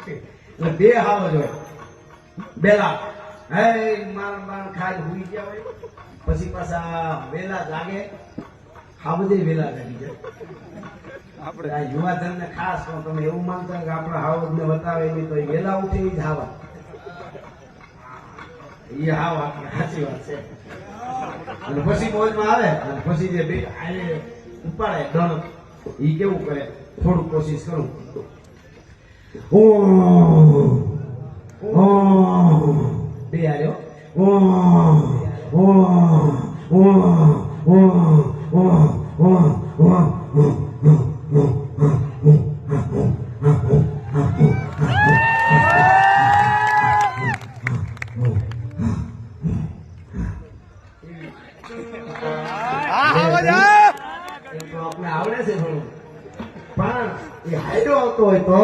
એટલે બે હાવ જ હોય બેલા હે માર ખાઈ ભૂલી ગયા હોય પછી પાછા વેલા જાગે આ બધી વેલા જાગી જાય આપણે આ યુવાધન ને ખાસ તમે એવું માનતા કે આપણા હાવજ ને બતાવે નહીં તો વેલા ઉઠે એ જ હાવા એ હાવ આપણે સાચી વાત છે અને પછી મોજમાં આવે અને પછી જે બે ઉપાડે દણ એ કેવું કરે થોડું કોશિશ કરું બે આવ્યો આપણે આવડે છે થોડું પણ એ હાઈડો આવતો હોય તો